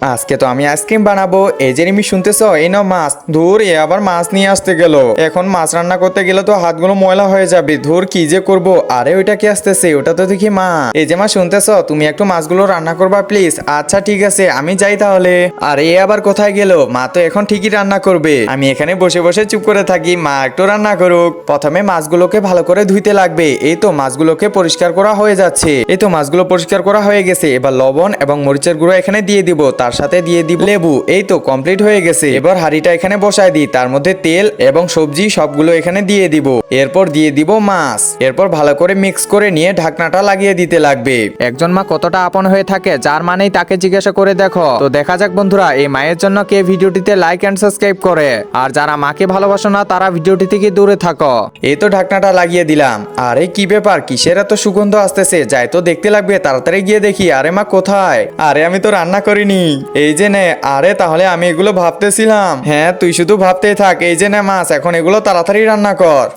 আজকে তো আমি আইসক্রিম বানাবো। এই যে রিমি শুনতেছ, এই নাও মাছ। ধুর, এ আবার মাছ নিয়ে আসতে গেল। এখন মাছ রান্না করতে গেলে তো হাতগুলো ময়লা হয়ে যাবে। ধুর, কি যে করব। আরে ওইটা কি আসতেছে? ওটা তো দেখি মা। এই যে মা শুনতেছ, তুমি একটু মাছগুলো রান্না করবা প্লিজ? আচ্ছা ঠিক আছে, আমি যাই তাহলে। আর এ আবার কোথায় গেল? মা তো এখন ঠিকই রান্না করবে। আমি এখানে বসে বসে চুপ করে থাকি, মা একটু রান্না করুক। প্রথমে মাছগুলোকে ভালো করে ধুইতে লাগবে। এই তো মাছগুলোকে পরিষ্কার করা হয়ে যাচ্ছে। এই তো মাছগুলো পরিষ্কার করা হয়ে গেছে। এবার লবণ এবং মরিচের গুঁড়ো এখানে দিয়ে দিব, তার সাথে দিয়ে দিব লেবু। এই তো কমপ্লিট হয়ে গেছে। এবার হাঁড়িটা এখানে বসায় দিই, তার মধ্যে তেল এবং সবজি সবগুলো এখানে দিয়ে দিব। এরপর দিয়ে দিব মাছ। এরপর ভালো করে মিক্স করে নিয়ে ঢাকনাটা লাগিয়ে দিতে লাগবে। একজন মা কতটা আপন হয়ে থাকে, যার মানেই তাকে জিজ্ঞাসা করে দেখো। তো দেখা যাক বন্ধুরা, এই মায়ের জন্য কে ভিডিওটিতে লাইক এন্ড সাবস্ক্রাইব করে। আর যারা মাকে ভালোবাসো না, তারা ভিডিওটি থেকে দূরে থাকো। এই তো ঢাকনাটা লাগিয়ে দিলাম। আরে কি ব্যাপার, কিসের এত সুগন্ধ আসতেছে? যাই তো দেখতে লাগবে, তাড়াতাড়ি গিয়ে দেখি। আরে মা কোথায়? আরে আমি তো রান্না করিনি। এই যে নে। আরে তাহলে আমি এগুলো ভাবতেছিলাম। হ্যাঁ, তুই শুধু ভাবতেই থাক। এই যে নে মাছ, এখন এগুলো তাড়াতাড়ি রান্না কর।